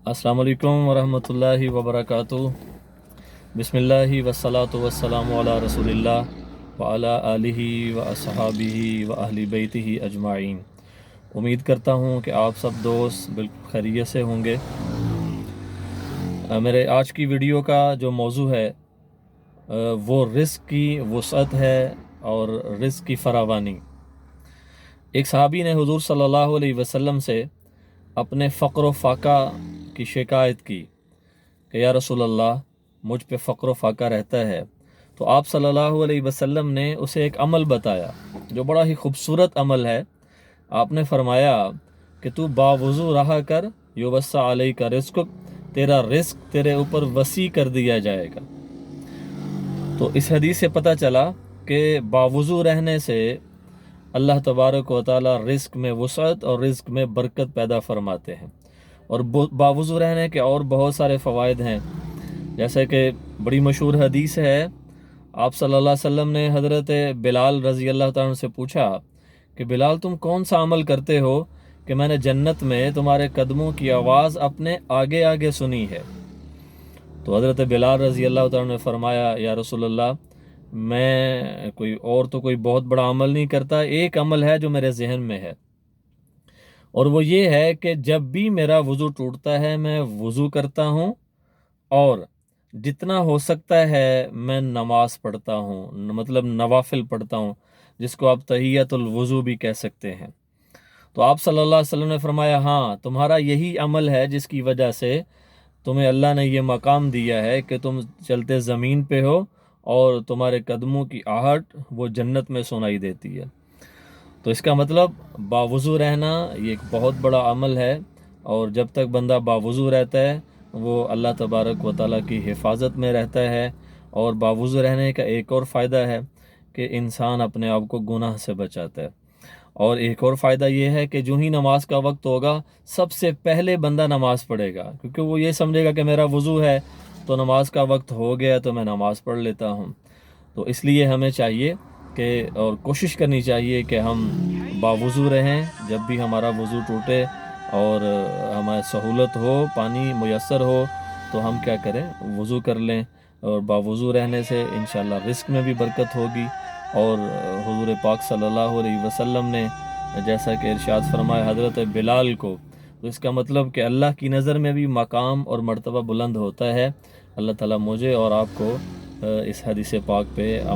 अस्सलाम वालेकुम वरहमतुल्लाहि वबरकातुहू। बिस्मिल्लाहि वस्सलातु वस्सलामु अला रसूलिल्लाह व अला आलिहि व अस्हाबिहि व अहली बैतिहि अजमाइन। उम्मीद करता हूँ कि आप सब दोस्त बिल्कुल खैरियत से होंगे। मेरे आज की वीडियो का जो मौजू है वो रिस्क की वसअत है और रिस्क की फरावानी। एक सहाबी ने हुजूर सल्लल्लाहु अलैहि वसल्लम से अपने फ़क्र व फ़ाका की शिकायत की कि या रसूल अल्लाह, मुझ पे फ़क्र व फ़ाका रहता है। तो आप सल्लल्लाहु अलैहि वसल्लम ने उसे एक अमल बताया जो बड़ा ही खूबसूरत अमल है। आपने फरमाया कि तू बावुज़ू रहा कर, युवस्सा अलैका रिज़्क़ुक, तेरा रिस्क तेरे ऊपर वसी कर दिया जाएगा। तो इस हदीस से पता चला कि बावुज़ू रहने से अल्लाह तबारक व तआला रिस्क में वसअत और रिस्क में बरकत पैदा फरमाते हैं। और बावुज़ू रहने के और बहुत सारे फ़वाइद हैं, जैसे कि बड़ी मशहूर हदीस है। आप सल्लल्लाहु अलैहि वसल्लम ने हज़रत बिलाल रज़ी अल्लाह तआला से पूछा कि बिलाल, तुम कौन सा अमल करते हो कि मैंने जन्नत में तुम्हारे कदमों की आवाज़ अपने आगे आगे सुनी है। तो हज़रत बिलाल रज़ी अल्लाह तआला ने फरमाया, या रसूलल्लाह, मैं कोई बहुत बड़ा अमल नहीं करता, एक अमल है जो मेरे जहन में है, और वो ये है कि जब भी मेरा वज़ू टूटता है मैं वज़ू करता हूँ और जितना हो सकता है मैं नमाज पढ़ता हूँ, मतलब नवाफिल पढ़ता हूँ, जिसको आप तहियतुल वज़ू भी कह सकते हैं। तो आप सल्लल्लाहु अलैहि वसल्लम ने फरमाया, हाँ, तुम्हारा यही अमल है जिसकी वजह से तुम्हें अल्लाह ने ये मकाम दिया है कि तुम चलते ज़मीन पे हो और तुम्हारे कदमों की आहट वो जन्नत में सुनाई देती है। तो इसका मतलब बावुज़ू रहना ये एक बहुत बड़ा अमल है, और जब तक बंदा बावुज़ू रहता है वो अल्लाह तबारक व तआला की हिफाजत में रहता है। और बावुज़ू रहने का एक और फ़ायदा है कि इंसान अपने आप को गुनाह से बचाता है। और एक और फ़ायदा ये है कि जो ही नमाज का वक्त होगा सबसे पहले बंदा नमाज पढ़ेगा, क्योंकि वो ये समझेगा कि मेरा वज़ू है तो नमाज का वक्त हो गया तो मैं नमाज पढ़ लेता हूँ। तो इसलिए हमें चाहिए कि और कोशिश करनी चाहिए कि हम बावुज़ू रहें। जब भी हमारा वज़ू टूटे और हमें सहूलत हो, पानी मुयस्सर हो, तो हम क्या करें, वज़ू कर लें। और बावुज़ू रहने से इंशाअल्लाह रिस्क में भी बरकत होगी। और हुज़ूर पाक सल्लल्लाहु अलैहि वसल्लम ने जैसा कि इरशाद फरमाया हज़रत बिलाल को, तो इसका मतलब कि अल्लाह की नज़र में भी मकाम और मर्तबा बुलंद होता है। अल्लाह ताला मुझे और आपको इस हदीस पाक पे अमल